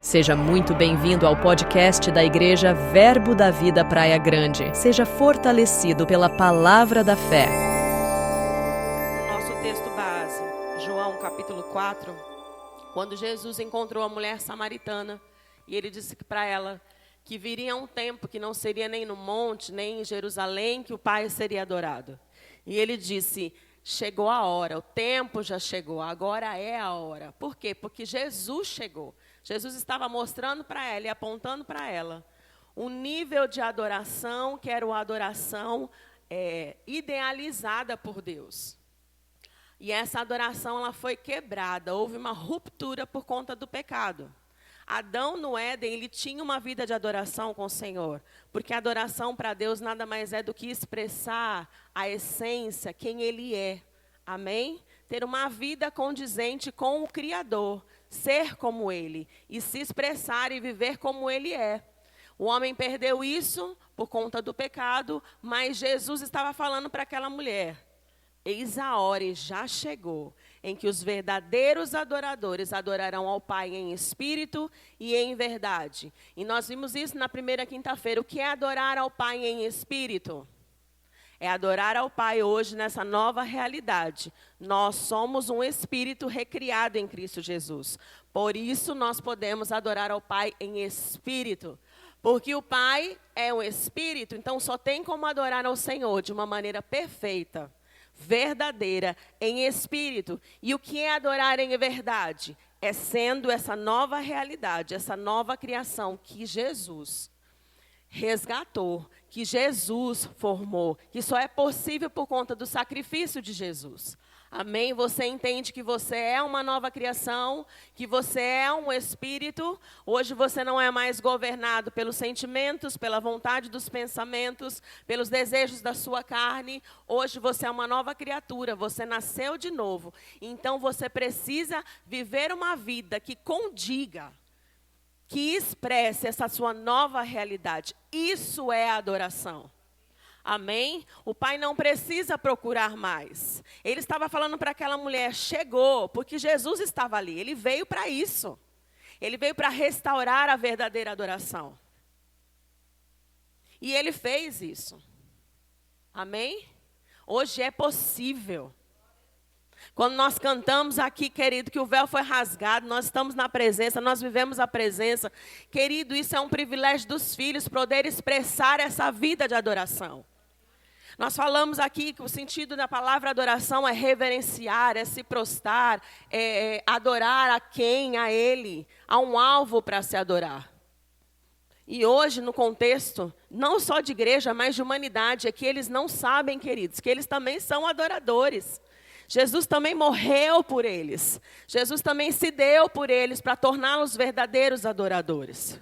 Seja muito bem-vindo ao podcast da Igreja Verbo da Vida Praia Grande. Seja fortalecido pela palavra da fé. Nosso texto base, João capítulo 4, quando Jesus encontrou a mulher samaritana e ele disse para ela que viria um tempo que não seria nem no monte, nem em Jerusalém que o Pai seria adorado. E ele disse: chegou a hora, o tempo já chegou, agora é a hora. Por quê? Porque Jesus chegou. Jesus estava mostrando para ela e apontando para ela um nível de adoração que era uma adoração idealizada por Deus. E essa adoração ela foi quebrada, houve uma ruptura por conta do pecado. Adão no Éden, ele tinha uma vida de adoração com o Senhor, porque a adoração para Deus nada mais é do que expressar a essência, quem Ele é. Amém? Ter uma vida condizente com o Criador, ser como Ele e se expressar e viver como Ele é. O homem perdeu isso por conta do pecado, mas Jesus estava falando para aquela mulher: eis a hora e já chegou, em que os verdadeiros adoradores adorarão ao Pai em espírito e em verdade. E nós vimos isso na primeira quinta-feira. O que é adorar ao Pai em espírito? É adorar ao Pai hoje nessa nova realidade. Nós somos um espírito recriado em Cristo Jesus. Por isso nós podemos adorar ao Pai em espírito. Porque o Pai é um espírito, então só tem como adorar ao Senhor de uma maneira perfeita, verdadeira, em espírito. E o que é adorar em verdade? É sendo essa nova realidade, essa nova criação que Jesus resgatou, que Jesus formou, que só é possível por conta do sacrifício de Jesus. Amém? Você entende que você é uma nova criação, que você é um espírito. Hoje você não é mais governado pelos sentimentos, pela vontade dos pensamentos, pelos desejos da sua carne. Hoje você é uma nova criatura, você nasceu de novo. Então você precisa viver uma vida que condiga, que expresse essa sua nova realidade. Isso é adoração. Amém? O Pai não precisa procurar mais. Ele estava falando para aquela mulher: chegou, porque Jesus estava ali. Ele veio para isso. Ele veio para restaurar a verdadeira adoração. E ele fez isso. Amém? Hoje é possível. Quando nós cantamos aqui, querido, que o véu foi rasgado, nós estamos na presença, nós vivemos a presença. Querido, isso é um privilégio dos filhos, poder expressar essa vida de adoração. Nós falamos aqui que o sentido da palavra adoração é reverenciar, é se prostrar, é adorar a quem? A Ele. Há um alvo para se adorar. E hoje, no contexto, não só de igreja, mas de humanidade, é que eles não sabem, queridos, que eles também são adoradores. Jesus também morreu por eles. Jesus também se deu por eles para torná-los verdadeiros adoradores.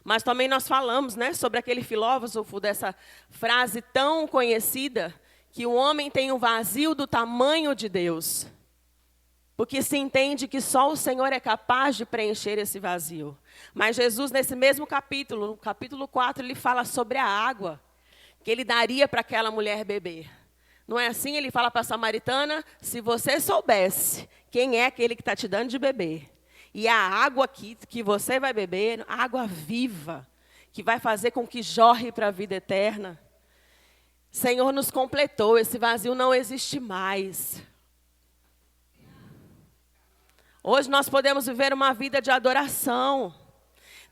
Mas também nós falamos, sobre aquele filósofo dessa frase tão conhecida, que o homem tem um vazio do tamanho de Deus. Porque se entende que só o Senhor é capaz de preencher esse vazio. Mas Jesus, nesse mesmo capítulo, no capítulo 4, ele fala sobre a água que ele daria para aquela mulher beber. Não é assim? Ele fala para a samaritana: se você soubesse quem é aquele que está te dando de beber, e a água que você vai beber, água viva, que vai fazer com que jorre para a vida eterna. Senhor nos completou, esse vazio não existe mais. Hoje nós podemos viver uma vida de adoração.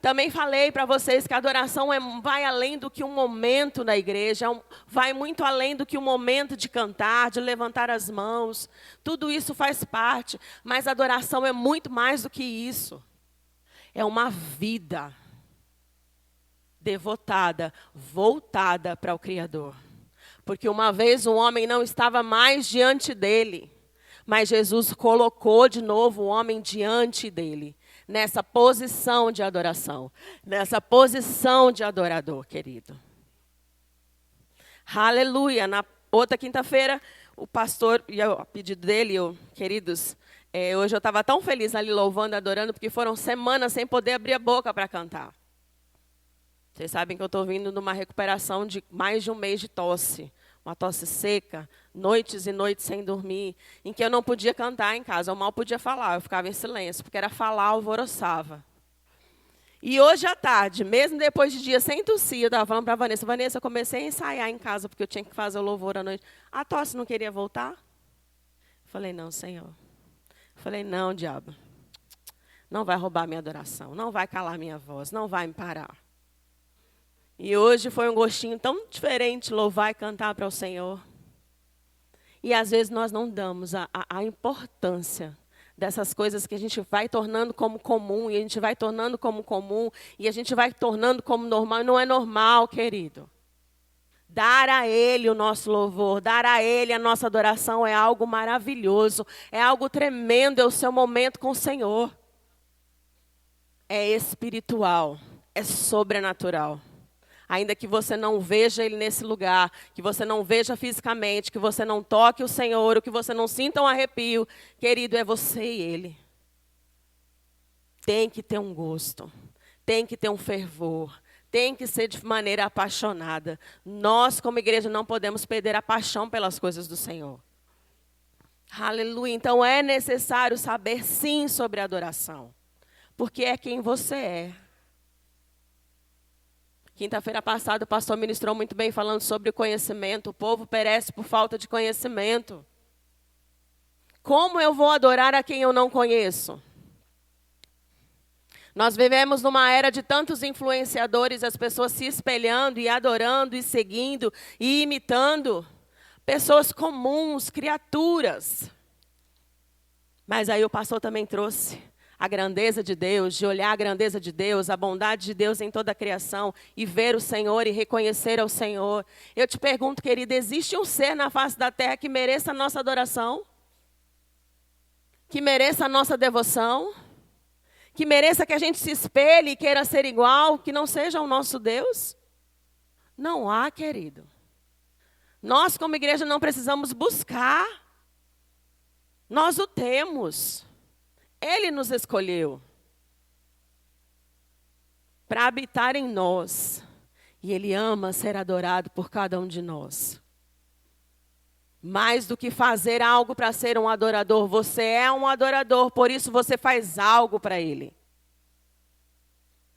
Também falei para vocês que a adoração vai além do que um momento na igreja, vai muito além do que um momento de cantar, de levantar as mãos. Tudo isso faz parte, mas a adoração é muito mais do que isso. É uma vida devotada, voltada para o Criador. Porque uma vez o homem não estava mais diante dele, mas Jesus colocou de novo o homem diante dele. Nessa posição de adoração, nessa posição de adorador, querido. Aleluia. Na outra quinta-feira, o pastor, e a pedido dele, queridos, hoje eu estava tão feliz ali louvando, adorando, porque foram semanas sem poder abrir a boca para cantar. Vocês sabem que eu estou vindo de uma recuperação de mais de um mês de tosse. Uma tosse seca, noites e noites sem dormir, em que eu não podia cantar em casa, eu mal podia falar, eu ficava em silêncio, porque era falar, alvoroçava. E hoje à tarde, mesmo depois de dia sem tossir, eu estava falando para a Vanessa, Vanessa, eu comecei a ensaiar em casa, porque eu tinha que fazer o louvor à noite. A tosse não queria voltar? Falei, não, Senhor. Falei, não, diabo. Não vai roubar minha adoração, não vai calar minha voz, não vai me parar. E hoje foi um gostinho tão diferente louvar e cantar para o Senhor. E às vezes nós não damos a importância dessas coisas que a gente vai tornando como comum, e a gente vai tornando como comum, e a gente vai tornando como normal, e não é normal, querido. Dar a Ele o nosso louvor, dar a Ele a nossa adoração é algo maravilhoso, é algo tremendo, é o seu momento com o Senhor. É espiritual, é sobrenatural. Ainda que você não veja Ele nesse lugar, que você não veja fisicamente, que você não toque o Senhor, ou que você não sinta um arrepio, querido, é você e Ele. Tem que ter um gosto, tem que ter um fervor, tem que ser de maneira apaixonada. Nós, como igreja, não podemos perder a paixão pelas coisas do Senhor. Aleluia. Então é necessário saber sim sobre a adoração, porque é quem você é. Quinta-feira passada o pastor ministrou muito bem falando sobre o conhecimento. O povo perece por falta de conhecimento. Como eu vou adorar a quem eu não conheço? Nós vivemos numa era de tantos influenciadores, as pessoas se espelhando e adorando e seguindo e imitando. Pessoas comuns, criaturas. Mas aí o pastor também trouxe a grandeza de Deus, de olhar a grandeza de Deus, a bondade de Deus em toda a criação, e ver o Senhor e reconhecer ao Senhor. Eu te pergunto, querida, existe um ser na face da terra que mereça a nossa adoração? Que mereça a nossa devoção? Que mereça que a gente se espelhe e queira ser igual, que não seja o nosso Deus? Não há, querido. Nós, como igreja, não precisamos buscar. Nós o temos. Ele nos escolheu para habitar em nós. E Ele ama ser adorado por cada um de nós. Mais do que fazer algo para ser um adorador, você é um adorador, por isso você faz algo para Ele.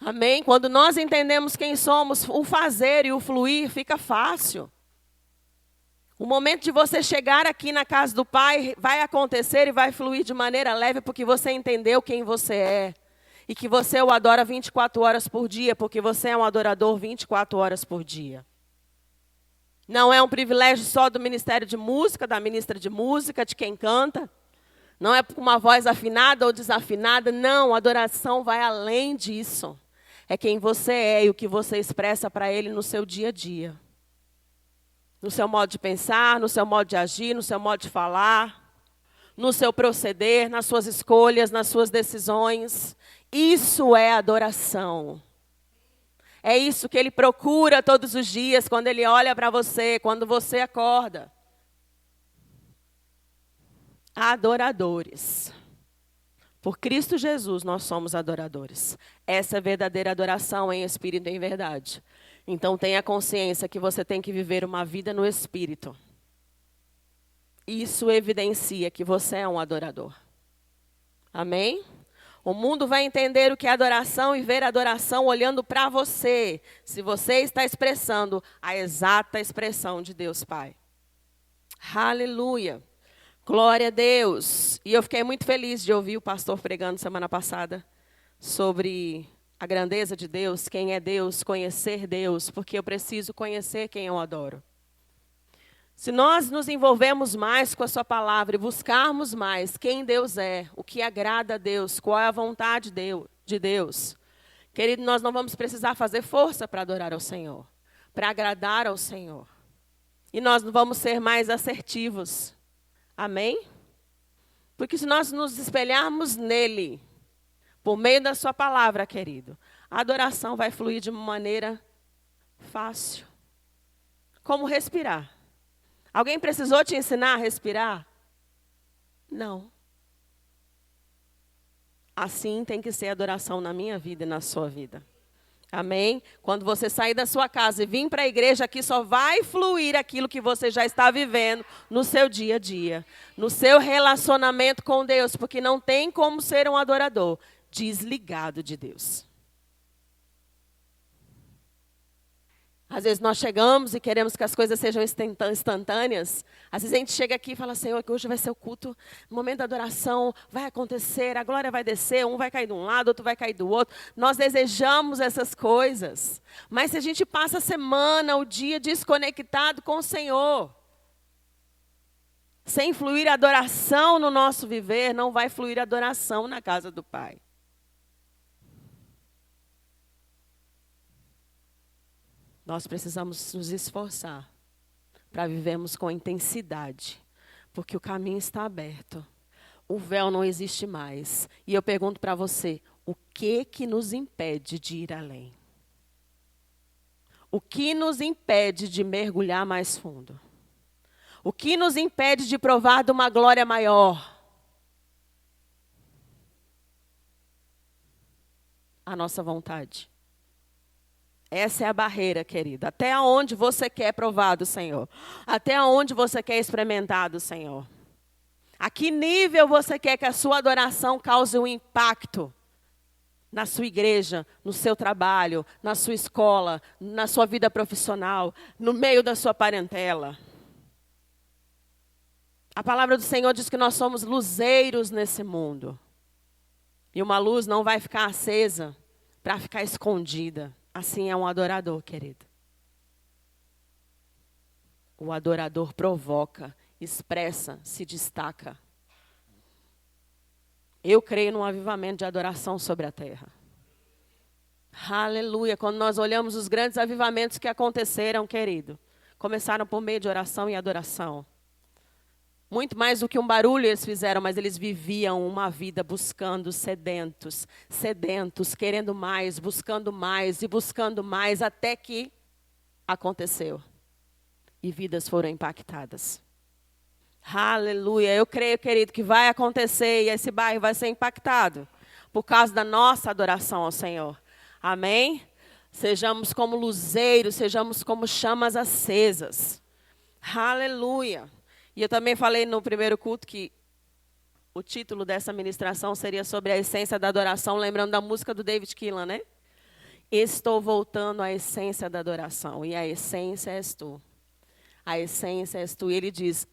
Amém? Quando nós entendemos quem somos, o fazer e o fluir fica fácil. O momento de você chegar aqui na casa do Pai vai acontecer e vai fluir de maneira leve, porque você entendeu quem você é. E que você o adora 24 horas por dia, porque você é um adorador 24 horas por dia. Não é um privilégio só do ministério de música, da ministra de música, de quem canta. Não é com uma voz afinada ou desafinada. Não, a adoração vai além disso. É quem você é e o que você expressa para Ele no seu dia a dia. No seu modo de pensar, no seu modo de agir, no seu modo de falar, no seu proceder, nas suas escolhas, nas suas decisões. Isso é adoração. É isso que Ele procura todos os dias, quando Ele olha para você, quando você acorda. Adoradores. Por Cristo Jesus, nós somos adoradores. Essa é a verdadeira adoração em espírito e em verdade. Então tenha consciência que você tem que viver uma vida no Espírito. Isso evidencia que você é um adorador. Amém? O mundo vai entender o que é adoração e ver a adoração olhando para você. Se você está expressando a exata expressão de Deus Pai. Aleluia. Glória a Deus. E eu fiquei muito feliz de ouvir o pastor pregando semana passada sobre a grandeza de Deus, quem é Deus, conhecer Deus, porque eu preciso conhecer quem eu adoro. Se nós nos envolvermos mais com a sua palavra e buscarmos mais quem Deus é, o que agrada a Deus, qual é a vontade de Deus, querido, nós não vamos precisar fazer força para adorar ao Senhor, para agradar ao Senhor. E nós vamos ser mais assertivos. Amém? Porque se nós nos espelharmos nele, por meio da sua palavra, querido, a adoração vai fluir de uma maneira fácil. Como respirar. Alguém precisou te ensinar a respirar? Não. Assim tem que ser a adoração na minha vida e na sua vida. Amém? Quando você sair da sua casa e vir para a igreja aqui, só vai fluir aquilo que você já está vivendo no seu dia a dia. No seu relacionamento com Deus. Porque não tem como ser um adorador desligado de Deus. Às vezes nós chegamos e queremos que as coisas sejam instantâneas. Às vezes a gente chega aqui e fala, Senhor, que hoje vai ser o culto, no momento da adoração vai acontecer, a glória vai descer, um vai cair de um lado, outro vai cair do outro. Nós desejamos essas coisas. Mas se a gente passa a semana, o dia desconectado com o Senhor, sem fluir adoração no nosso viver, não vai fluir adoração na casa do Pai. Nós precisamos nos esforçar para vivermos com intensidade, porque o caminho está aberto. O véu não existe mais. E eu pergunto para você, o que nos impede de ir além? O que nos impede de mergulhar mais fundo? O que nos impede de provar de uma glória maior? A nossa vontade. Essa é a barreira, querida. Até onde você quer provar do Senhor? Até onde você quer experimentar do Senhor? A que nível você quer que a sua adoração cause um impacto na sua igreja, no seu trabalho, na sua escola, na sua vida profissional, no meio da sua parentela? A palavra do Senhor diz que nós somos luzeiros nesse mundo. E uma luz não vai ficar acesa para ficar escondida. Assim é um adorador, querido. O adorador provoca, expressa, se destaca. Eu creio num avivamento de adoração sobre a terra. Aleluia. Quando nós olhamos os grandes avivamentos que aconteceram, querido, começaram por meio de oração e adoração. Muito mais do que um barulho eles fizeram, mas eles viviam uma vida buscando, sedentos, querendo mais, buscando mais e buscando mais, até que aconteceu. E vidas foram impactadas. Aleluia. Eu creio, querido, que vai acontecer e esse bairro vai ser impactado por causa da nossa adoração ao Senhor. Amém? Sejamos como luzeiros, sejamos como chamas acesas. Aleluia. E eu também falei no primeiro culto que o título dessa ministração seria sobre a essência da adoração, lembrando da música do David Keelan, né? Estou voltando à essência da adoração, e a essência és tu. A essência és tu. E ele diz,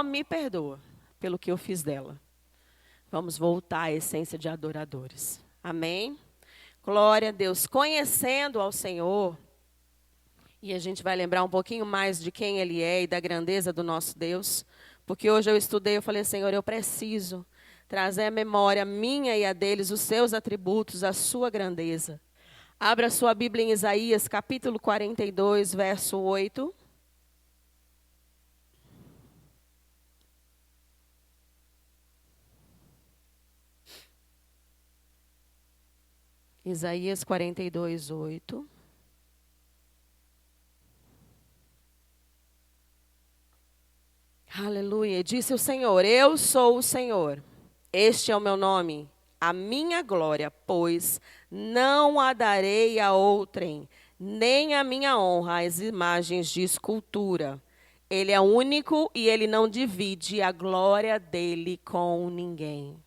me perdoa pelo que eu fiz dela. Vamos voltar à essência de adoradores. Amém? Glória a Deus. Conhecendo ao Senhor, e a gente vai lembrar um pouquinho mais de quem Ele é e da grandeza do nosso Deus. Porque hoje eu estudei, eu falei, Senhor, eu preciso trazer à memória minha e a deles os seus atributos, a sua grandeza. Abra a sua Bíblia em Isaías, capítulo 42, verso 8. Isaías 42, 8. Aleluia. Disse o Senhor, eu sou o Senhor. Este é o meu nome, a minha glória, pois não a darei a outrem, nem a minha honra às imagens de escultura. Ele é único e ele não divide a glória dele com ninguém.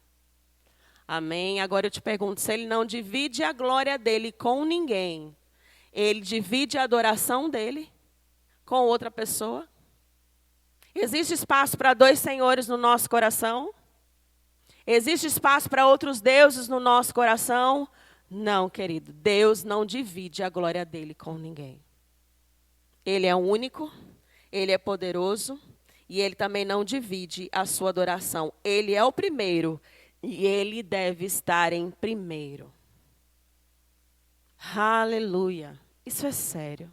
Amém? Agora eu te pergunto, se ele não divide a glória dele com ninguém, ele divide a adoração dele com outra pessoa? Existe espaço para dois senhores no nosso coração? Existe espaço para outros deuses no nosso coração? Não, querido. Deus não divide a glória dele com ninguém. Ele é único, ele é poderoso e ele também não divide a sua adoração. Ele é o primeiro e ele deve estar em primeiro. Aleluia. Isso é sério.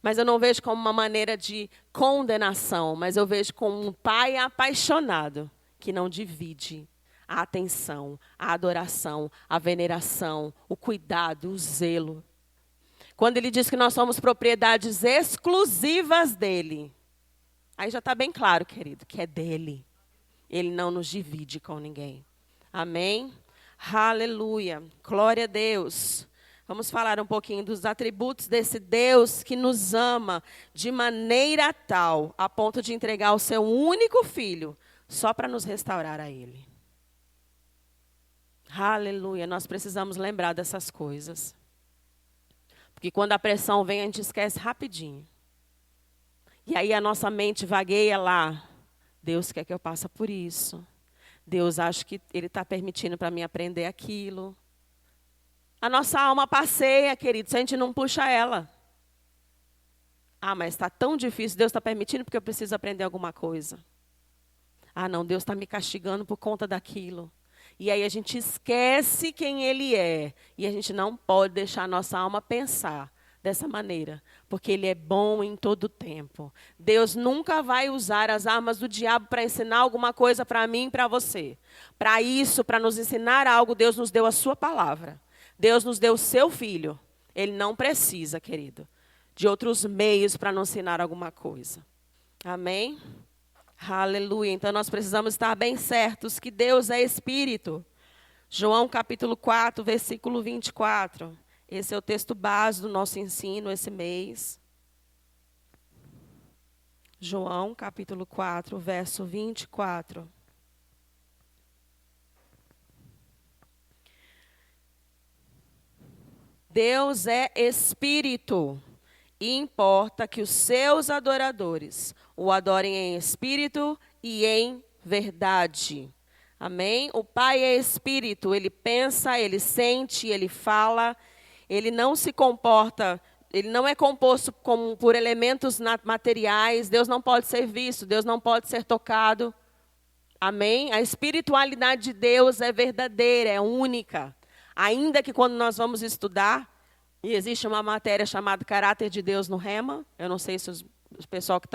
Mas eu não vejo como uma maneira de condenação, mas eu vejo como um pai apaixonado que não divide a atenção, a adoração, a veneração, o cuidado, o zelo. Quando ele diz que nós somos propriedades exclusivas dele, aí já está bem claro, querido, que é dele. Ele não nos divide com ninguém. Amém? Aleluia. Glória a Deus. Vamos falar um pouquinho dos atributos desse Deus que nos ama de maneira tal, a ponto de entregar o seu único filho, só para nos restaurar a Ele. Aleluia, nós precisamos lembrar dessas coisas. Porque Porque quando a pressão vem, a gente esquece rapidinho. E aí a nossa mente vagueia lá. Deus quer que eu passe por isso. Deus acha que Ele está permitindo para mim aprender aquilo. A nossa alma passeia, querido, se a gente não puxa ela. Ah, mas está tão difícil, Deus está permitindo porque eu preciso aprender alguma coisa. Ah, não, Deus está me castigando por conta daquilo. E aí a gente esquece quem Ele é. E a gente não pode deixar a nossa alma pensar dessa maneira. Porque Ele é bom em todo tempo. Deus nunca vai usar as armas do diabo para ensinar alguma coisa para mim e para você. Para isso, para nos ensinar algo, Deus nos deu a sua palavra. Deus nos deu o seu filho. Ele não precisa, querido, de outros meios para nos ensinar alguma coisa. Amém? Aleluia. Então nós precisamos estar bem certos que Deus é Espírito. João capítulo 4, versículo 24. Esse é o texto base do nosso ensino esse mês. João capítulo 4, verso 24. Deus é Espírito. E importa que os seus adoradores o adorem em espírito e em verdade. Amém? O Pai é Espírito, Ele pensa, Ele sente, Ele fala, Ele não se comporta, Ele não é composto por elementos materiais, Deus não pode ser visto, Deus não pode ser tocado. Amém? A espiritualidade de Deus é verdadeira, é única. Ainda que quando nós vamos estudar, e existe uma matéria chamada Caráter de Deus no Rema. Eu não sei se o pessoal que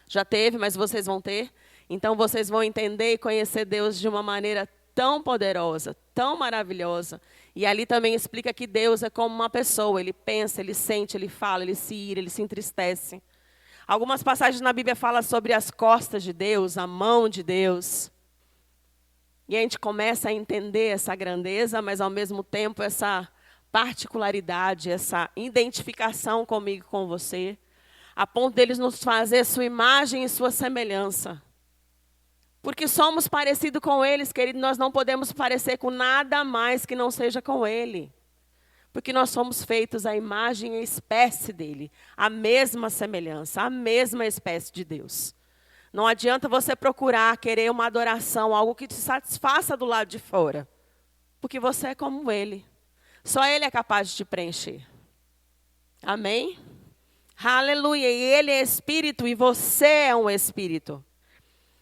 já teve, mas vocês vão ter. Então, vocês vão entender e conhecer Deus de uma maneira tão poderosa, tão maravilhosa. E ali também explica que Deus é como uma pessoa. Ele pensa, Ele sente, Ele fala, Ele se ira, Ele se entristece. Algumas passagens na Bíblia falam sobre as costas de Deus, a mão de Deus. E a gente começa a entender essa grandeza, mas ao mesmo tempo essa particularidade, essa identificação comigo e com você, a ponto deles nos fazer sua imagem e sua semelhança. Porque somos parecidos com eles, querido, nós não podemos parecer com nada mais que não seja com Ele. Porque nós somos feitos à imagem e espécie dEle, a mesma semelhança, a mesma espécie de Deus. Não adianta você procurar, querer uma adoração, algo que te satisfaça do lado de fora. Porque você é como Ele. Só Ele é capaz de te preencher. Amém? Aleluia. E Ele é Espírito e você é um Espírito.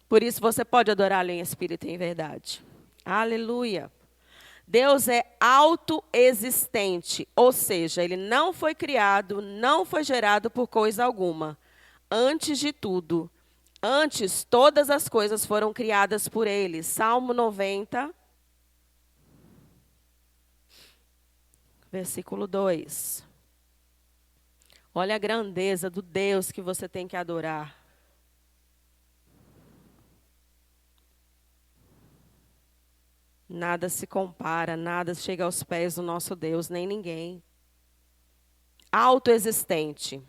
Por isso você pode adorá-lo em Espírito e em verdade. Aleluia. Deus é autoexistente. Ou seja, Ele não foi criado, não foi gerado por coisa alguma. Antes de tudo, antes todas as coisas foram criadas por Ele. Salmo 90. Versículo 2. Olha a grandeza do Deus que você tem que adorar. Nada se compara, nada chega aos pés do nosso Deus, nem ninguém. Autoexistente.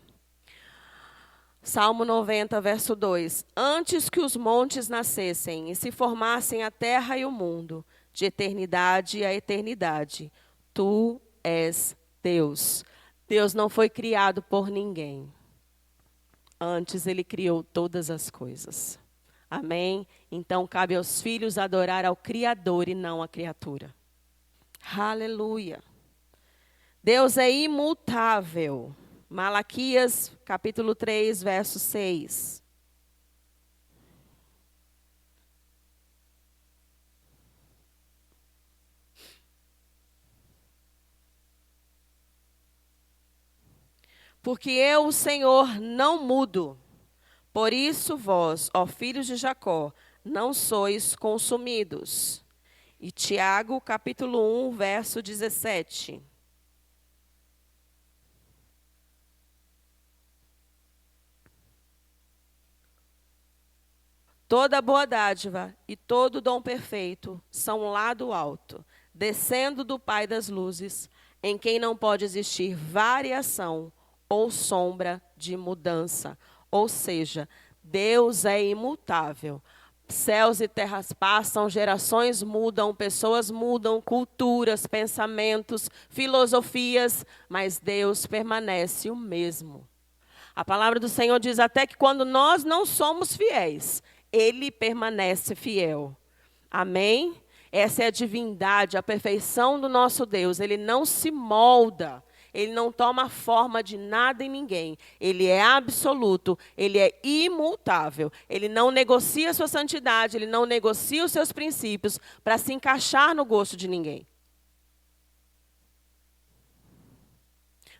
Salmo 90, verso 2. Antes que os montes nascessem e se formassem a terra e o mundo, de eternidade a eternidade, tu és Deus. Deus não foi criado por ninguém. Antes Ele criou todas as coisas. Amém? Então cabe aos filhos adorar ao Criador e não à criatura. Aleluia. Deus é imutável. Malaquias, capítulo 3, verso 6. Porque eu, o Senhor, não mudo. Por isso vós, ó filhos de Jacó, não sois consumidos. E Tiago, capítulo 1, verso 17. Toda boa dádiva e todo dom perfeito são lá do alto, descendo do Pai das luzes, em quem não pode existir variação ou sombra de mudança. Ou seja, Deus é imutável. Céus e terras passam, gerações mudam, pessoas mudam, culturas, pensamentos, filosofias, mas Deus permanece o mesmo. A palavra do Senhor diz até que quando nós não somos fiéis, Ele permanece fiel. Amém? Essa é a divindade, a perfeição do nosso Deus. Ele não se molda. Ele não toma forma de nada e ninguém. Ele é absoluto, ele é imutável. Ele não negocia a sua santidade, ele não negocia os seus princípios para se encaixar no gosto de ninguém.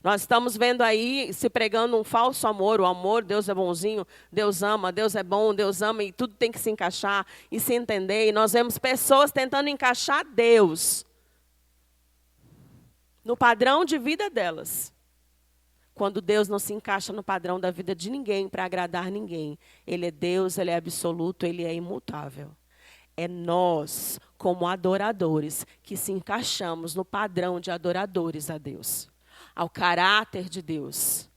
Nós estamos vendo aí, se pregando um falso amor, o amor, Deus é bonzinho, Deus ama, Deus é bom, Deus ama e tudo tem que se encaixar e se entender. E nós vemos pessoas tentando encaixar Deus no padrão de vida delas. Quando Deus não se encaixa no padrão da vida de ninguém para agradar ninguém. Ele é Deus, ele é absoluto, ele é imutável. É nós, como adoradores, que se encaixamos no padrão de adoradores a Deus. Ao caráter de Deus.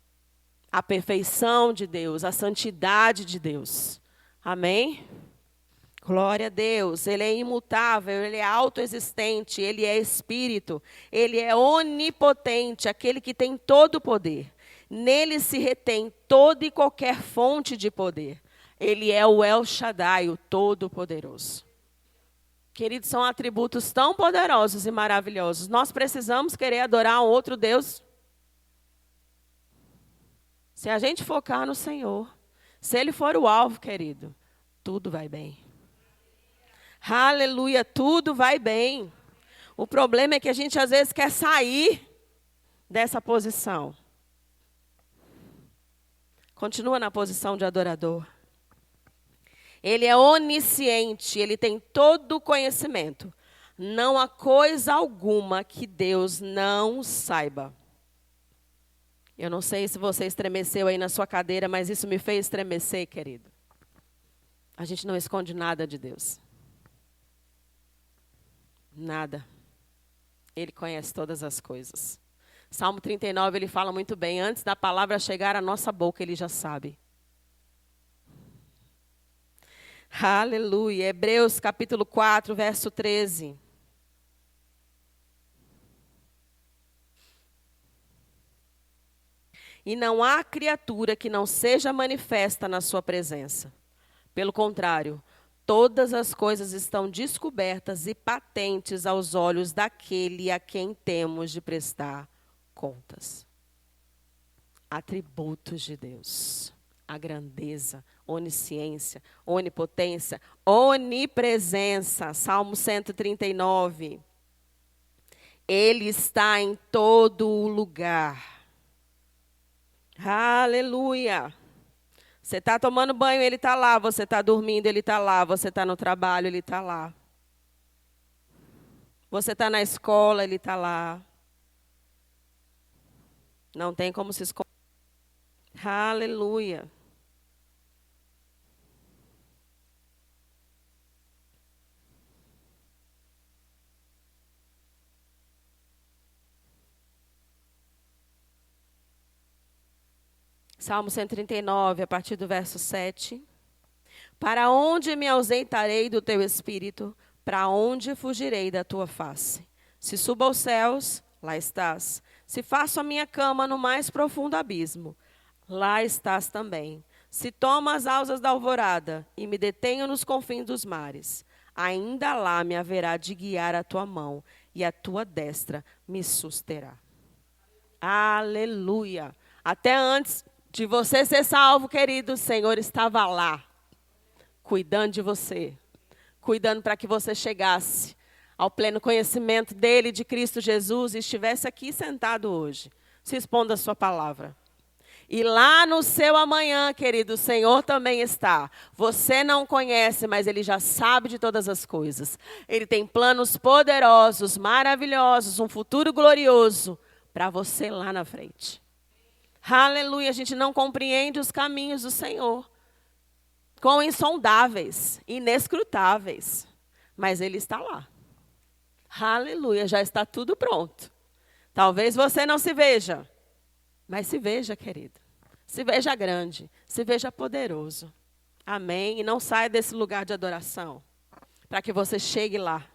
À perfeição de Deus, à santidade de Deus. Amém? Glória a Deus, Ele é imutável, Ele é autoexistente, Ele é Espírito, Ele é onipotente, aquele que tem todo o poder. Nele se retém toda e qualquer fonte de poder. Ele é o El Shaddai, o Todo-Poderoso. Queridos, são atributos tão poderosos e maravilhosos. Nós precisamos querer adorar um outro Deus? Se a gente focar no Senhor, se Ele for o alvo, querido, tudo vai bem. Aleluia, tudo vai bem. O problema é que a gente às vezes quer sair dessa posição. Continua na posição de adorador. Ele é onisciente, ele tem todo o conhecimento. Não há coisa alguma que Deus não saiba. Eu não sei se você estremeceu aí na sua cadeira, mas isso me fez estremecer, querido. A gente não esconde nada de Deus. Nada. Ele conhece todas as coisas. Salmo 39, ele fala muito bem. Antes da palavra chegar à nossa boca, ele já sabe. Aleluia. Hebreus capítulo 4, verso 13. E não há criatura que não seja manifesta na sua presença. Pelo contrário, todas as coisas estão descobertas e patentes aos olhos daquele a quem temos de prestar contas. Atributos de Deus. A grandeza, onisciência, onipotência, onipresença. Salmo 139. Ele está em todo o lugar. Aleluia. Você está tomando banho, ele está lá. Você está dormindo, ele está lá. Você está no trabalho, ele está lá. Você está na escola, ele está lá. Não tem como se esconder. Aleluia. Salmo 139, a partir do verso 7. Para onde me ausentarei do teu espírito? Para onde fugirei da tua face? Se subo aos céus, lá estás. Se faço a minha cama no mais profundo abismo, lá estás também. Se tomo as asas da alvorada e me detenho nos confins dos mares, ainda lá me haverá de guiar a tua mão e a tua destra me susterá. Aleluia. Até antes de você ser salvo, querido, o Senhor estava lá, cuidando de você, cuidando para que você chegasse ao pleno conhecimento dele, de Cristo Jesus, e estivesse aqui sentado hoje, se expondo a sua palavra. E lá no seu amanhã, querido, o Senhor também está. Você não conhece, mas Ele já sabe de todas as coisas. Ele tem planos poderosos, maravilhosos, um futuro glorioso para você lá na frente. Aleluia, a gente não compreende os caminhos do Senhor. Quão insondáveis, inescrutáveis. Mas Ele está lá. Aleluia, já está tudo pronto. Talvez você não se veja, mas se veja, querido. Se veja grande, se veja poderoso. Amém? E não saia desse lugar de adoração, para que você chegue lá.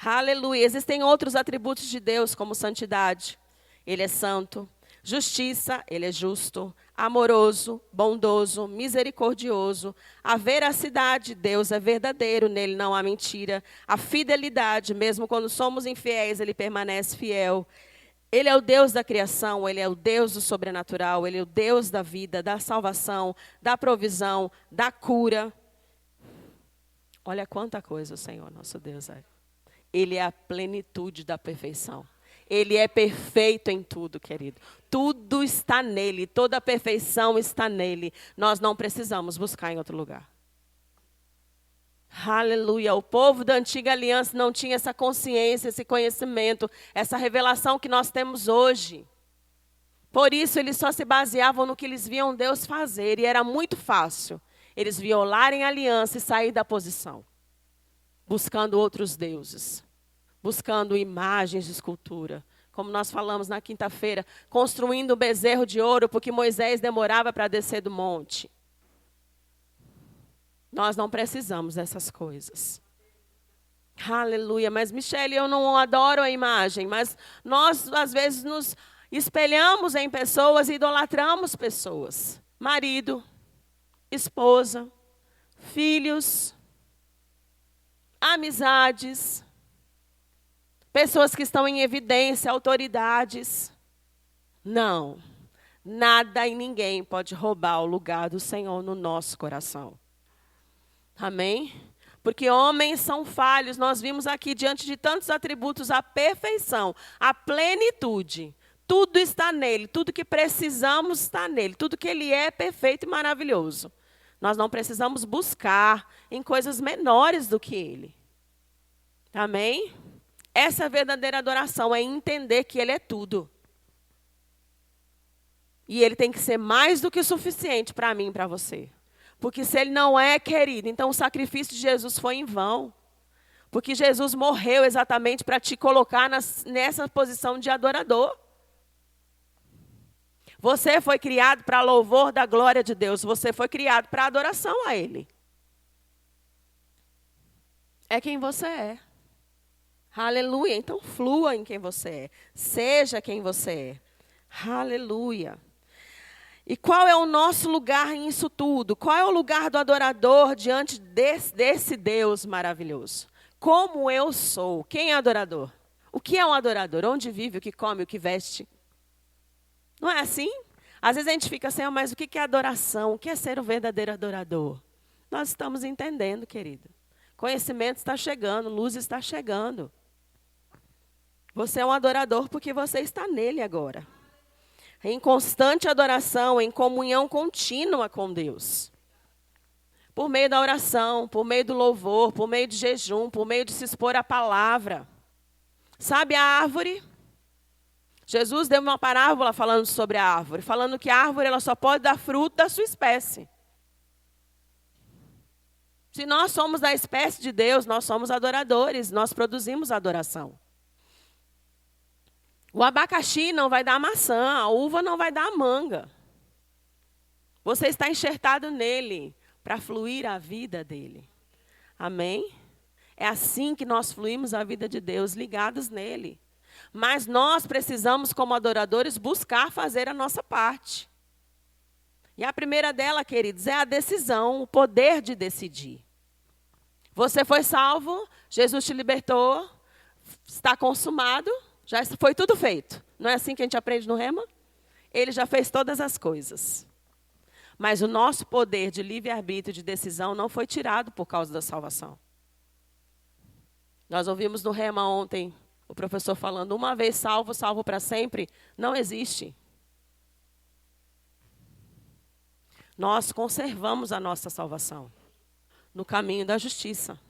Aleluia. Existem outros atributos de Deus, como santidade. Ele é santo. Justiça, ele é justo. Amoroso, bondoso, misericordioso. A veracidade, Deus é verdadeiro, nele não há mentira. A fidelidade, mesmo quando somos infiéis, ele permanece fiel. Ele é o Deus da criação, ele é o Deus do sobrenatural, ele é o Deus da vida, da salvação, da provisão, da cura. Olha quanta coisa o Senhor, nosso Deus, é. Ele é a plenitude da perfeição. Ele é perfeito em tudo, querido. Tudo está nele, toda a perfeição está nele. Nós não precisamos buscar em outro lugar. Aleluia. O povo da antiga aliança não tinha essa consciência, esse conhecimento, essa revelação que nós temos hoje. Por isso, eles só se baseavam no que eles viam Deus fazer. E era muito fácil eles violarem a aliança e sair da posição, buscando outros deuses, buscando imagens de escultura. Como nós falamos na quinta-feira, construindo um bezerro de ouro, porque Moisés demorava para descer do monte. Nós não precisamos dessas coisas. Aleluia. Mas, Michele, eu não adoro a imagem, mas nós, às vezes, nos espelhamos em pessoas e idolatramos pessoas. Marido, esposa, filhos, amizades, pessoas que estão em evidência, autoridades. Não, nada e ninguém pode roubar o lugar do Senhor no nosso coração. Amém? Porque homens são falhos. Nós vimos aqui, diante de tantos atributos, a perfeição, a plenitude. Tudo está nele, tudo que precisamos está nele. Tudo que ele é perfeito e maravilhoso. Nós não precisamos buscar em coisas menores do que ele. Amém? Essa é a verdadeira adoração, é entender que ele é tudo. E ele tem que ser mais do que o suficiente para mim e para você. Porque se ele não é, querido, então o sacrifício de Jesus foi em vão. Porque Jesus morreu exatamente para te colocar nessa posição de adorador. Você foi criado para louvor da glória de Deus. Você foi criado para adoração a Ele. É quem você é. Aleluia. Então flua em quem você é. Seja quem você é. Aleluia. E qual é o nosso lugar nisso tudo? Qual é o lugar do adorador diante desse Deus maravilhoso? Como eu sou? Quem é adorador? O que é um adorador? Onde vive, o que come, o que veste? Não é assim? Às vezes a gente fica assim, mas o que é adoração? O que é ser um verdadeiro adorador? Nós estamos entendendo, querido. Conhecimento está chegando, luz está chegando. Você é um adorador porque você está nele agora. Em constante adoração, em comunhão contínua com Deus. Por meio da oração, por meio do louvor, por meio de jejum, por meio de se expor à palavra. Sabe a árvore? Jesus deu uma parábola falando sobre a árvore, falando que a árvore ela só pode dar fruto da sua espécie. Se nós somos da espécie de Deus, nós somos adoradores, nós produzimos adoração. O abacaxi não vai dar maçã, a uva não vai dar manga. Você está enxertado nele para fluir a vida dele. Amém? É assim que nós fluímos a vida de Deus, ligados nele. Mas nós precisamos, como adoradores, buscar fazer a nossa parte. E a primeira dela, queridos, é a decisão, o poder de decidir. Você foi salvo, Jesus te libertou, está consumado. Já foi tudo feito. Não é assim que a gente aprende no Rema? Ele já fez todas as coisas. Mas o nosso poder de livre-arbítrio, de decisão, não foi tirado por causa da salvação. Nós ouvimos no Rema ontem, o professor falando, uma vez salvo, salvo para sempre. Não existe. Nós conservamos a nossa salvação no caminho da justiça.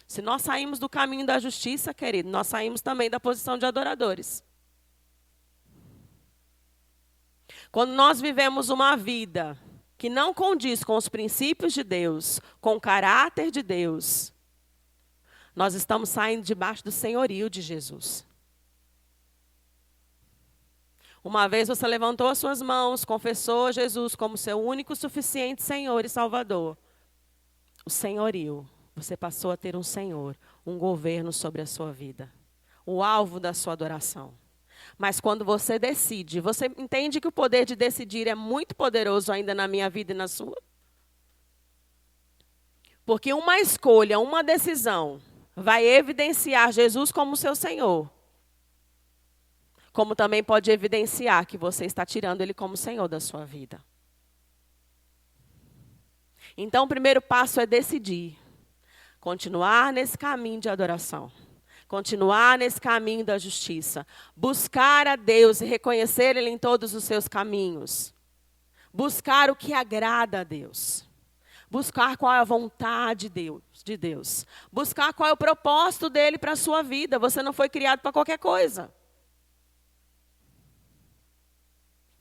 Se nós saímos do caminho da justiça, querido, nós saímos também da posição de adoradores. Quando nós vivemos uma vida que não condiz com os princípios de Deus, com o caráter de Deus, nós estamos saindo debaixo do senhorio de Jesus. Uma vez você levantou as suas mãos, confessou Jesus como seu único, suficiente Senhor e Salvador. O senhorio. Você passou a ter um Senhor, um governo sobre a sua vida. O alvo da sua adoração. Mas quando você decide, você entende que o poder de decidir é muito poderoso ainda na minha vida e na sua? Porque uma escolha, uma decisão, vai evidenciar Jesus como seu Senhor. Como também pode evidenciar que você está tirando Ele como Senhor da sua vida. Então, o primeiro passo é decidir. Continuar nesse caminho de adoração. Continuar nesse caminho da justiça. Buscar a Deus e reconhecer Ele em todos os seus caminhos. Buscar o que agrada a Deus. Buscar qual é a vontade de Deus. Buscar qual é o propósito dEle para a sua vida. Você não foi criado para qualquer coisa.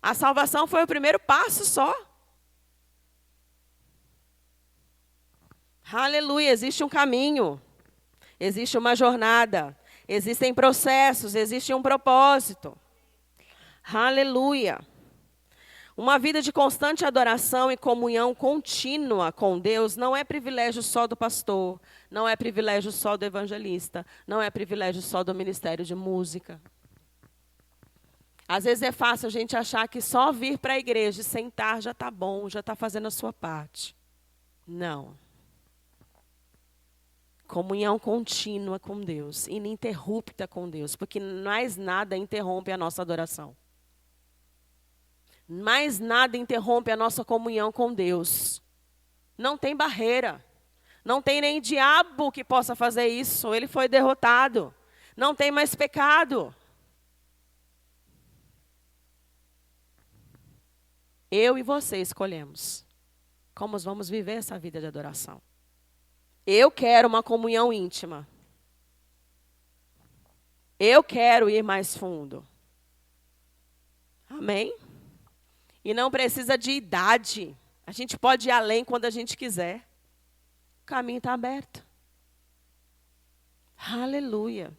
A salvação foi o primeiro passo só. Aleluia, existe um caminho. Existe uma jornada. Existem processos, existe um propósito. Aleluia. Uma vida de constante adoração e comunhão contínua com Deus não é privilégio só do pastor, não é privilégio só do evangelista, não é privilégio só do ministério de música. Às vezes é fácil a gente achar que só vir para a igreja e sentar já está bom, já está fazendo a sua parte. Não. Comunhão contínua com Deus, ininterrupta com Deus, porque mais nada interrompe a nossa adoração. Mais nada interrompe a nossa comunhão com Deus. Não tem barreira. Não tem nem diabo que possa fazer isso. Ele foi derrotado. Não tem mais pecado. Eu e você escolhemos como vamos viver essa vida de adoração. Eu quero uma comunhão íntima. Eu quero ir mais fundo. Amém? E não precisa de idade. A gente pode ir além quando a gente quiser. O caminho está aberto. Aleluia.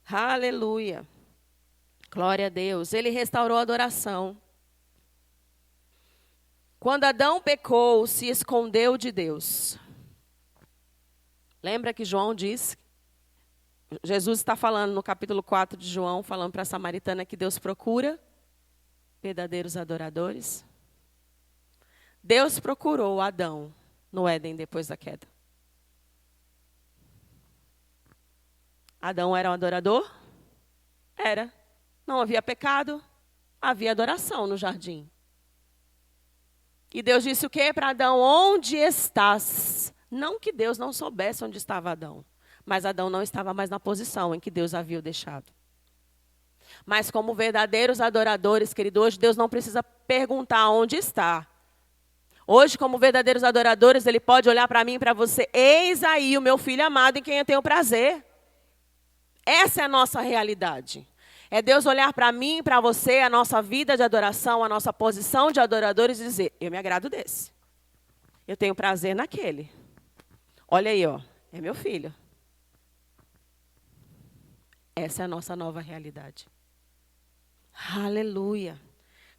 Aleluia. Glória a Deus. Ele restaurou a adoração. Quando Adão pecou, se escondeu de Deus. Lembra que João disse? Jesus está falando no capítulo 4 de João, falando para a samaritana que Deus procura verdadeiros adoradores. Deus procurou Adão no Éden depois da queda. Adão era um adorador? Era. Não havia pecado, havia adoração no jardim. E Deus disse o quê para Adão? Onde estás? Não que Deus não soubesse onde estava Adão, mas Adão não estava mais na posição em que Deus havia o deixado. Mas como verdadeiros adoradores, querido, hoje Deus não precisa perguntar onde está. Hoje, como verdadeiros adoradores, Ele pode olhar para mim e para você. Eis aí o meu filho amado em quem eu tenho prazer. Essa é a nossa realidade. É Deus olhar para mim e para você, a nossa vida de adoração, a nossa posição de adoradores e dizer, eu me agrado desse. Eu tenho prazer naquele. Olha aí, ó, é meu filho. Essa é a nossa nova realidade. Aleluia.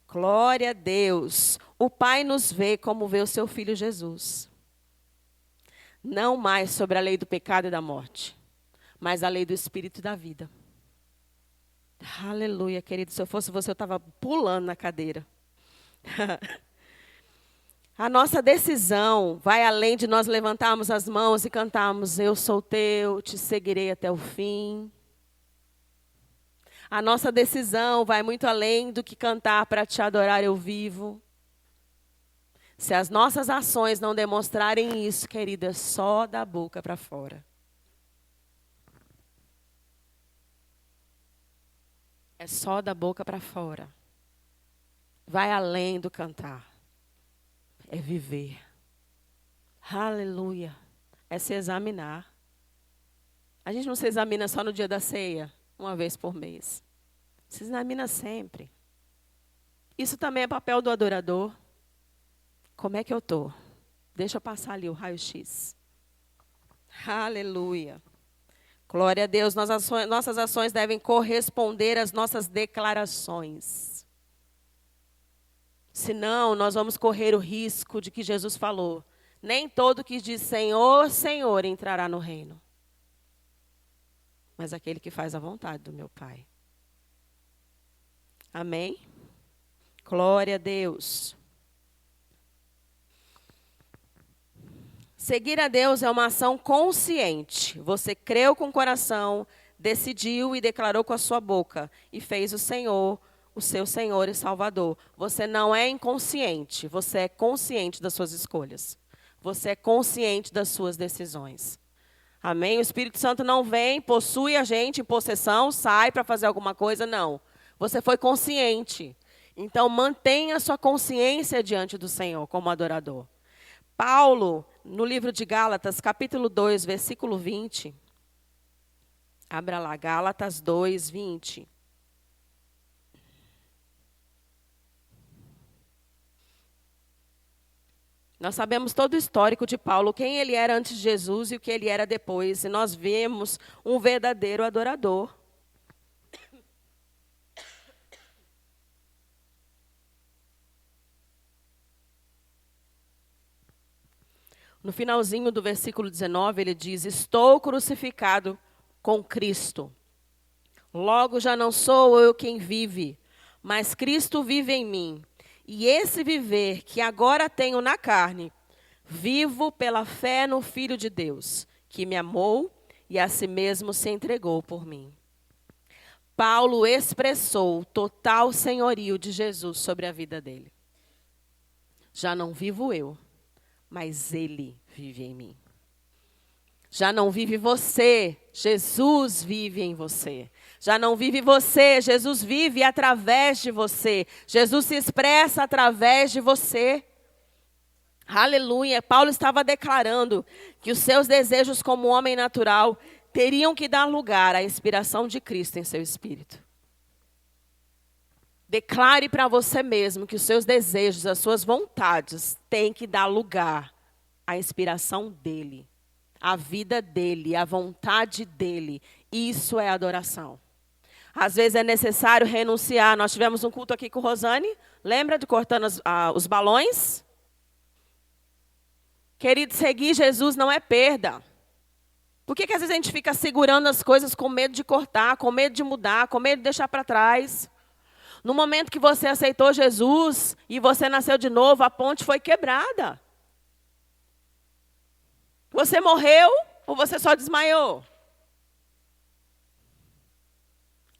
Glória a Deus. O Pai nos vê como vê o seu Filho Jesus. Não mais sobre a lei do pecado e da morte, mas a lei do Espírito e da vida. Aleluia, querido. Se eu fosse você, eu estava pulando na cadeira. A nossa decisão vai além de nós levantarmos as mãos e cantarmos, eu sou teu, te seguirei até o fim. A nossa decisão vai muito além do que cantar para te adorar eu vivo. Se as nossas ações não demonstrarem isso, querida, só da boca para fora. É só da boca para fora. Vai além do cantar. É viver. Aleluia. É se examinar. A gente não se examina só no dia da ceia, uma vez por mês. Se examina sempre. Isso também é papel do adorador. Como é que eu estou? Deixa eu passar ali o raio-x. Aleluia. Glória a Deus, nossas ações devem corresponder às nossas declarações. Senão, nós vamos correr o risco de que Jesus falou: nem todo que diz Senhor, Senhor entrará no reino, mas aquele que faz a vontade do meu Pai. Amém? Glória a Deus. Seguir a Deus é uma ação consciente. Você creu com o coração, decidiu e declarou com a sua boca e fez o Senhor, o seu Senhor e Salvador. Você não é inconsciente, você é consciente das suas escolhas. Você é consciente das suas decisões. Amém? O Espírito Santo não vem, possui a gente em possessão, sai para fazer alguma coisa, não. Você foi consciente. Então, mantenha a sua consciência diante do Senhor como adorador. Paulo, no livro de Gálatas, capítulo 2, versículo 20. Abra lá, Gálatas 2, 20. Nós sabemos todo o histórico de Paulo, quem ele era antes de Jesus e o que ele era depois. E nós vemos um verdadeiro adorador. No finalzinho do versículo 19, ele diz: estou crucificado com Cristo. Logo já não sou eu quem vive, mas Cristo vive em mim. E esse viver que agora tenho na carne, vivo pela fé no Filho de Deus, que me amou e a si mesmo se entregou por mim. Paulo expressou o total senhorio de Jesus sobre a vida dele. Já não vivo eu, mas Ele vive em mim. Já não vive você, Jesus vive em você. Já não vive você, Jesus vive através de você. Jesus se expressa através de você. Aleluia. Paulo estava declarando que os seus desejos como homem natural teriam que dar lugar à inspiração de Cristo em seu espírito. Declare para você mesmo que os seus desejos, as suas vontades têm que dar lugar à inspiração dele, à vida dele, à vontade dele. Isso é adoração. Às vezes é necessário renunciar. Nós tivemos um culto aqui com Rosane, lembra de cortando os balões? Querido, seguir Jesus não é perda. Por que às vezes a gente fica segurando as coisas com medo de cortar, com medo de mudar, com medo de deixar para trás? No momento que você aceitou Jesus e você nasceu de novo, a ponte foi quebrada. Você morreu ou você só desmaiou?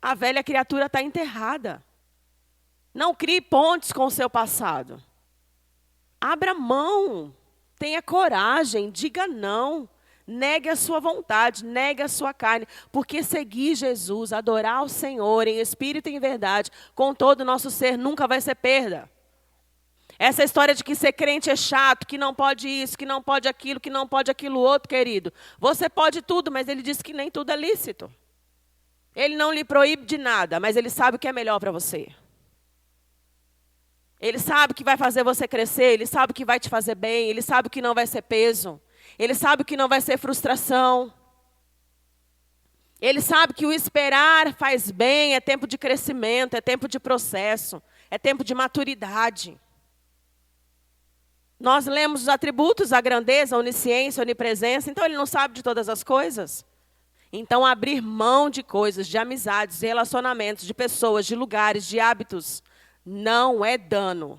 A velha criatura está enterrada. Não crie pontes com o seu passado. Abra mão, tenha coragem, diga não. Negue a sua vontade, negue a sua carne, porque seguir Jesus, adorar o Senhor em espírito e em verdade, com todo o nosso ser, nunca vai ser perda. Essa história de que ser crente é chato, que não pode isso, que não pode aquilo, que não pode aquilo outro, querido. Você pode tudo, mas ele diz que nem tudo é lícito. Ele não lhe proíbe de nada, mas ele sabe o que é melhor para você. Ele sabe o que vai fazer você crescer, ele sabe o que vai te fazer bem, ele sabe o que não vai ser peso. Ele sabe que não vai ser frustração. Ele sabe que o esperar faz bem, é tempo de crescimento, é tempo de processo, é tempo de maturidade. Nós lemos os atributos, a grandeza, a onisciência, a onipresença, então ele não sabe de todas as coisas. Então abrir mão de coisas, de amizades, de relacionamentos, de pessoas, de lugares, de hábitos, não é dano.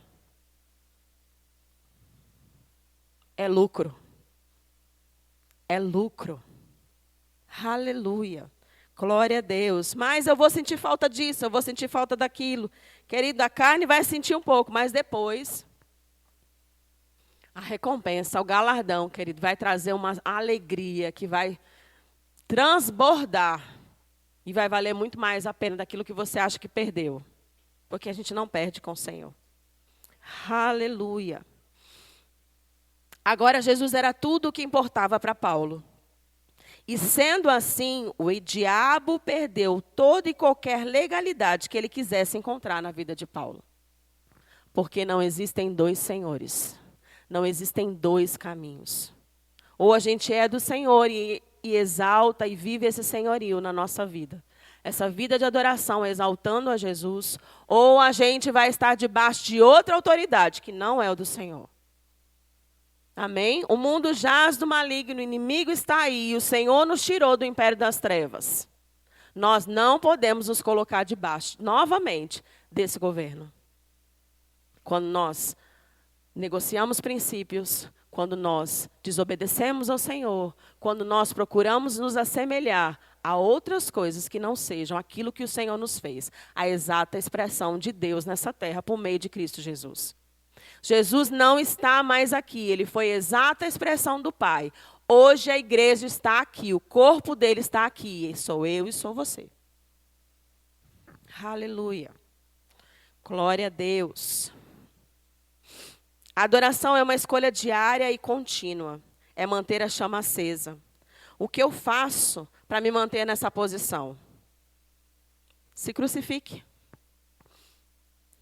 É lucro. É lucro. Aleluia. Glória a Deus. Mas eu vou sentir falta disso, eu vou sentir falta daquilo. Querido, a carne vai sentir um pouco, mas depois a recompensa, o galardão, querido, vai trazer uma alegria que vai transbordar. E vai valer muito mais a pena daquilo que você acha que perdeu. Porque a gente não perde com o Senhor. Aleluia. Agora, Jesus era tudo o que importava para Paulo. E sendo assim, o diabo perdeu toda e qualquer legalidade que ele quisesse encontrar na vida de Paulo. Porque não existem dois senhores. Não existem dois caminhos. Ou a gente é do Senhor e e exalta e vive esse senhorio na nossa vida. Essa vida de adoração exaltando a Jesus, ou a gente vai estar debaixo de outra autoridade, que não é o do Senhor. Amém? O mundo jaz do maligno, o inimigo está aí, e o Senhor nos tirou do império das trevas. Nós não podemos nos colocar debaixo, novamente, desse governo. Quando nós negociamos princípios, quando nós desobedecemos ao Senhor, quando nós procuramos nos assemelhar a outras coisas que não sejam aquilo que o Senhor nos fez, a exata expressão de Deus nessa terra por meio de Cristo Jesus. Jesus não está mais aqui, ele foi a exata expressão do Pai. Hoje a igreja está aqui, o corpo dele está aqui, sou eu e sou você. Aleluia. Glória a Deus. A adoração é uma escolha diária e contínua. É manter a chama acesa. O que eu faço para me manter nessa posição? Se crucifique.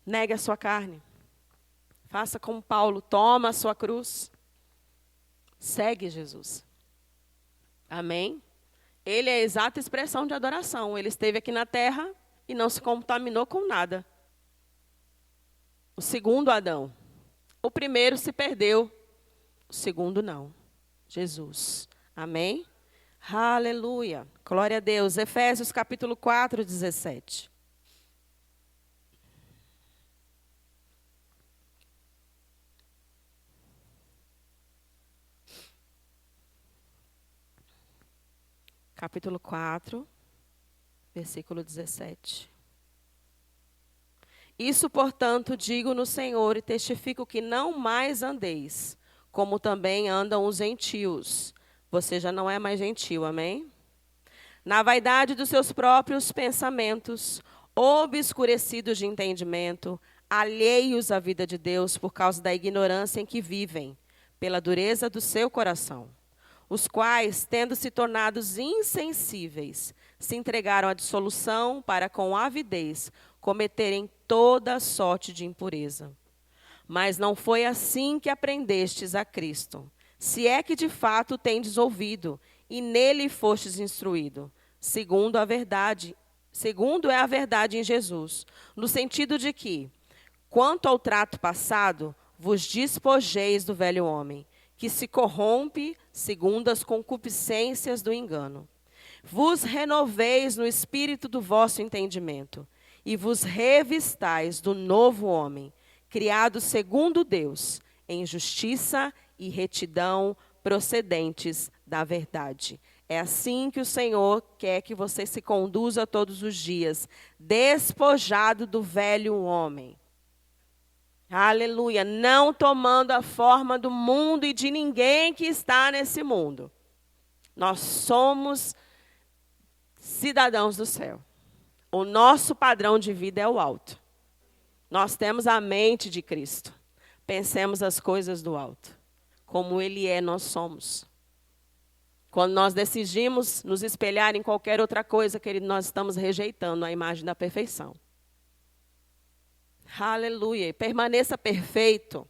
Negue a sua carne. Faça como Paulo, toma a sua cruz. Segue Jesus. Amém? Ele é a exata expressão de adoração. Ele esteve aqui na terra e não se contaminou com nada. O segundo Adão. O primeiro se perdeu, o segundo não. Jesus. Amém? Aleluia. Glória a Deus. Efésios capítulo 4, 17. Capítulo 4, versículo 17. Isso, portanto, digo no Senhor e testifico que não mais andeis, como também andam os gentios. Você já não é mais gentil, amém? Na vaidade dos seus próprios pensamentos, obscurecidos de entendimento, alheios à vida de Deus por causa da ignorância em que vivem, pela dureza do seu coração, os quais, tendo se tornados insensíveis, se entregaram à dissolução para com avidez cometerem toda sorte de impureza. Mas não foi assim que aprendestes a Cristo, se é que de fato tendes ouvido, e nele fostes instruído, segundo é a verdade em Jesus, no sentido de que, quanto ao trato passado, vos despojeis do velho homem, que se corrompe segundo as concupiscências do engano. Vos renoveis no espírito do vosso entendimento, e vos revistais do novo homem, criado segundo Deus, em justiça e retidão procedentes da verdade. É assim que o Senhor quer que você se conduza todos os dias, despojado do velho homem. Aleluia, não tomando a forma do mundo e de ninguém que está nesse mundo. Nós somos cidadãos do céu. O nosso padrão de vida é o alto. Nós temos a mente de Cristo. Pensemos as coisas do alto. Como Ele é, nós somos. Quando nós decidimos nos espelhar em qualquer outra coisa, querido, nós estamos rejeitando a imagem da perfeição. Aleluia. Permaneça perfeito,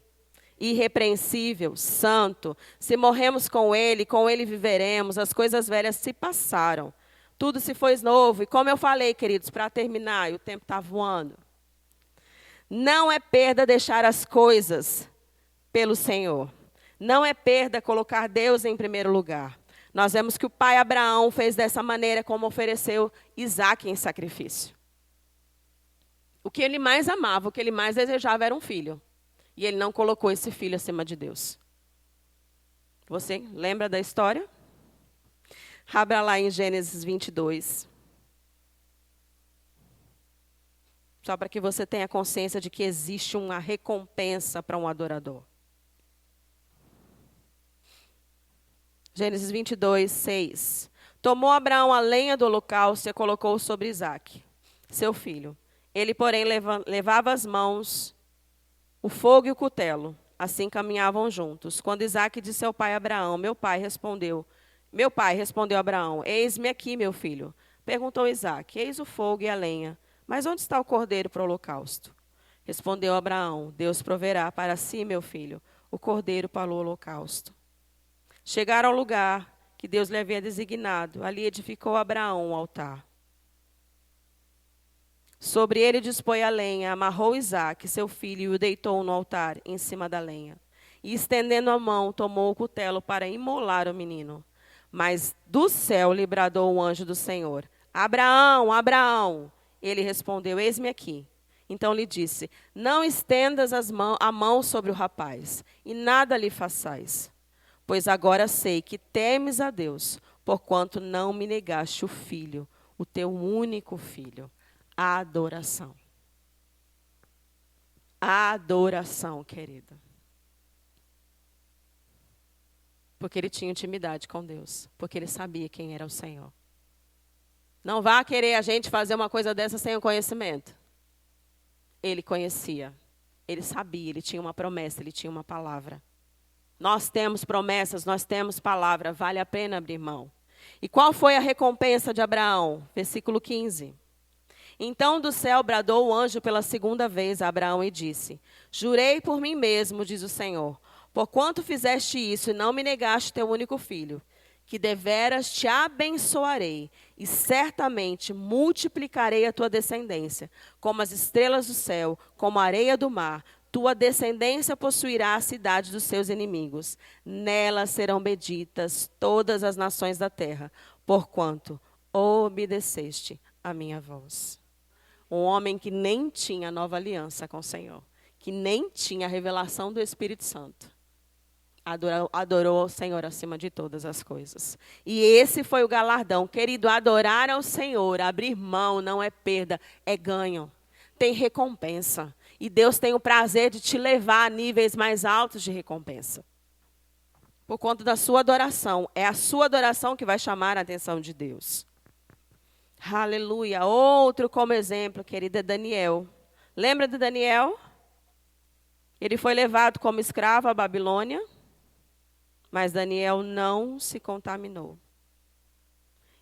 irrepreensível, santo. Se morremos com Ele viveremos. As coisas velhas se passaram. Tudo se fez novo. E como eu falei, queridos, para terminar, e o tempo está voando. Não é perda deixar as coisas pelo Senhor. Não é perda colocar Deus em primeiro lugar. Nós vemos que o pai Abraão fez dessa maneira como ofereceu Isaque em sacrifício. O que ele mais amava, o que ele mais desejava era um filho. E ele não colocou esse filho acima de Deus. Você lembra da história? Abra lá em Gênesis 22. Só para que você tenha consciência de que existe uma recompensa para um adorador. Gênesis 22, 6. Tomou Abraão a lenha do holocausto e a colocou sobre Isaque, seu filho. Ele, porém, levava as mãos, o fogo e o cutelo. Assim caminhavam juntos. Quando Isaque disse ao pai Abraão, meu pai respondeu Abraão, eis-me aqui, meu filho. Perguntou Isaque, eis o fogo e a lenha, mas onde está o cordeiro para o holocausto? Respondeu Abraão, Deus proverá para si, meu filho, o cordeiro para o holocausto. Chegaram ao lugar que Deus lhe havia designado. Ali edificou Abraão um altar. Sobre ele dispôs a lenha, amarrou Isaque, seu filho, e o deitou no altar, em cima da lenha. E, estendendo a mão, tomou o cutelo para imolar o menino. Mas do céu lhe bradou o anjo do Senhor: Abraão, Abraão! Ele respondeu: Eis-me aqui. Então lhe disse: Não estendas a mão sobre o rapaz, e nada lhe façais. Pois agora sei que temes a Deus, porquanto não me negaste o filho, o teu único filho. A adoração. A adoração, querida. Porque ele tinha intimidade com Deus. Porque ele sabia quem era o Senhor. Não vá querer a gente fazer uma coisa dessa sem o conhecimento. Ele conhecia. Ele sabia, ele tinha uma promessa, ele tinha uma palavra. Nós temos promessas, nós temos palavra. Vale a pena abrir mão. E qual foi a recompensa de Abraão? Versículo 15. Então do céu bradou o anjo pela segunda vez a Abraão e disse: Jurei por mim mesmo, diz o Senhor, porquanto fizeste isso e não me negaste teu único filho, que deveras te abençoarei e certamente multiplicarei a tua descendência, como as estrelas do céu, como a areia do mar. Tua descendência possuirá a cidade dos seus inimigos. Nela serão benditas todas as nações da terra, porquanto obedeceste a minha voz. Um homem que nem tinha nova aliança com o Senhor, que nem tinha a revelação do Espírito Santo, adorou ao Senhor acima de todas as coisas. E esse foi o galardão. Querido, adorar ao Senhor, abrir mão, não é perda, é ganho. Tem recompensa. E Deus tem o prazer de te levar a níveis mais altos de recompensa. Por conta da sua adoração. É a sua adoração que vai chamar a atenção de Deus. Aleluia. Outro como exemplo, querida, é Daniel. Lembra de Daniel? Ele foi levado como escravo à Babilônia, mas Daniel não se contaminou.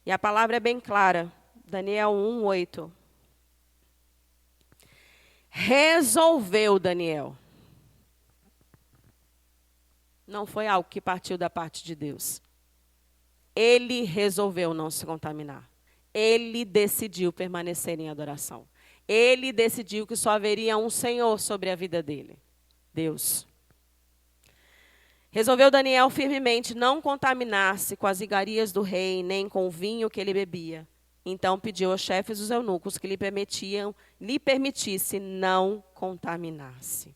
E a palavra é bem clara. Daniel 1:8. Resolveu Daniel. Não foi algo que partiu da parte de Deus. Ele resolveu não se contaminar. Ele decidiu permanecer em adoração. Ele decidiu que só haveria um Senhor sobre a vida dele. Deus. Resolveu Daniel firmemente não contaminar-se com as iguarias do rei, nem com o vinho que ele bebia. Então pediu aos chefes dos eunucos que lhe permitisse não contaminar-se.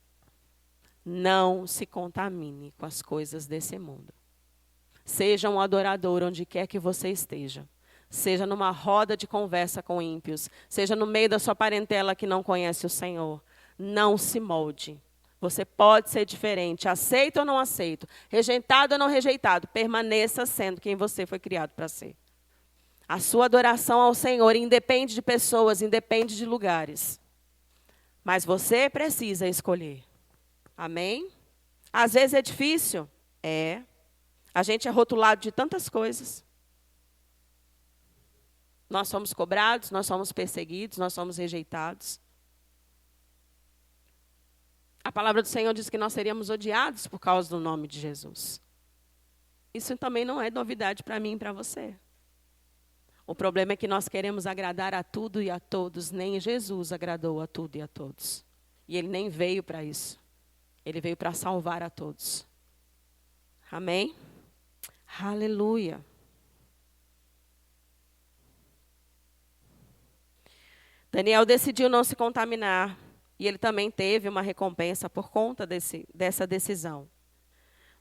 Não se contamine com as coisas desse mundo. Seja um adorador onde quer que você esteja. Seja numa roda de conversa com ímpios, seja no meio da sua parentela que não conhece o Senhor. Não se molde. Você pode ser diferente, aceito ou não aceito, rejeitado ou não rejeitado, permaneça sendo quem você foi criado para ser. A sua adoração ao Senhor independe de pessoas, independe de lugares. Mas você precisa escolher. Amém? Às vezes é difícil. É. A gente é rotulado de tantas coisas. Nós somos cobrados, nós somos perseguidos, nós somos rejeitados. A palavra do Senhor diz que nós seríamos odiados por causa do nome de Jesus. Isso também não é novidade para mim e para você. O problema é que nós queremos agradar a tudo e a todos. Nem Jesus agradou a tudo e a todos. E ele nem veio para isso. Ele veio para salvar a todos. Amém? Aleluia. Daniel decidiu não se contaminar. E ele também teve uma recompensa por conta dessa decisão.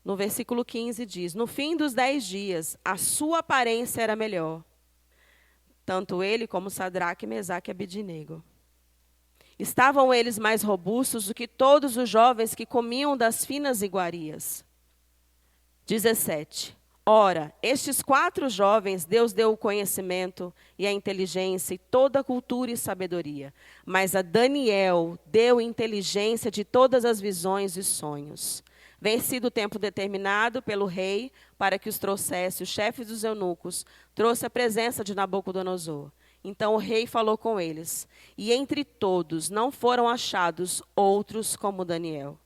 No versículo 15 diz: No fim dos 10 dias, a sua aparência era melhor. Tanto ele como Sadraque, Mesaque e Abednego. Estavam eles mais robustos do que todos os jovens que comiam das finas iguarias. 17. Ora, estes 4 jovens, Deus deu o conhecimento e a inteligência e toda a cultura e sabedoria. Mas a Daniel deu inteligência de todas as visões e sonhos. Vencido o tempo determinado pelo rei para que os trouxesse, os chefes dos eunucos, trouxe a presença de Nabucodonosor. Então o rei falou com eles, e entre todos não foram achados outros como Daniel.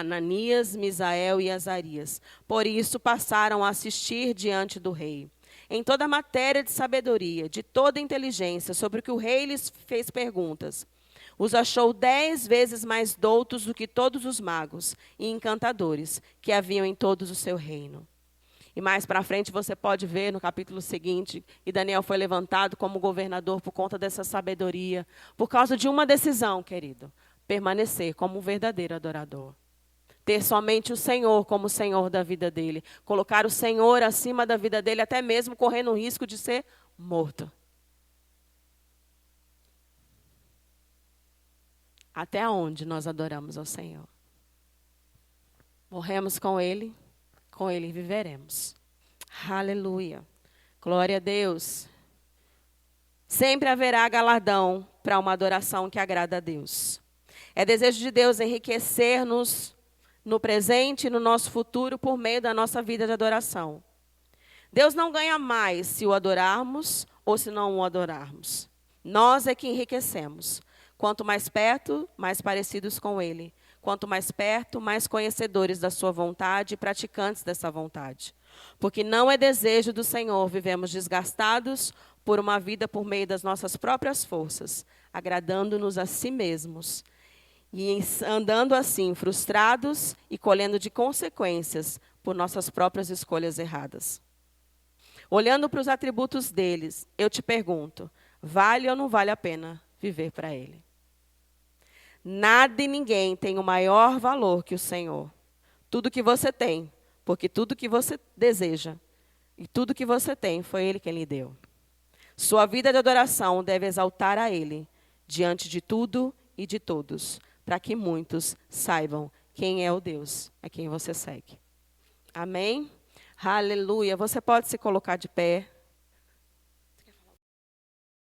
Ananias, Misael e Azarias. Por isso passaram a assistir diante do rei. Em toda matéria de sabedoria, de toda inteligência, sobre o que o rei lhes fez perguntas. Os achou 10 vezes mais doutos do que todos os magos e encantadores que haviam em todos o seu reino. E mais para frente você pode ver no capítulo seguinte, e Daniel foi levantado como governador por conta dessa sabedoria, por causa de uma decisão, querido, permanecer como um verdadeiro adorador. Ter somente o Senhor como o Senhor da vida dele. Colocar o Senhor acima da vida dele, até mesmo correndo o risco de ser morto. Até onde nós adoramos ao Senhor? Morremos com Ele viveremos. Aleluia. Glória a Deus. Sempre haverá galardão para uma adoração que agrada a Deus. É desejo de Deus enriquecer-nos no presente e no nosso futuro por meio da nossa vida de adoração. Deus não ganha mais se o adorarmos ou se não o adorarmos. Nós é que enriquecemos. Quanto mais perto, mais parecidos com Ele. Quanto mais perto, mais conhecedores da sua vontade e praticantes dessa vontade. Porque não é desejo do Senhor vivemos desgastados por uma vida por meio das nossas próprias forças, agradando-nos a si mesmos. E andando assim, frustrados e colhendo de consequências por nossas próprias escolhas erradas. Olhando para os atributos deles, eu te pergunto, vale ou não vale a pena viver para Ele? Nada e ninguém tem o maior valor que o Senhor. Tudo que você tem, porque tudo que você deseja e tudo que você tem foi Ele quem lhe deu. Sua vida de adoração deve exaltar a Ele, diante de tudo e de todos, para que muitos saibam quem é o Deus a quem você segue. Amém? Aleluia. Você pode se colocar de pé.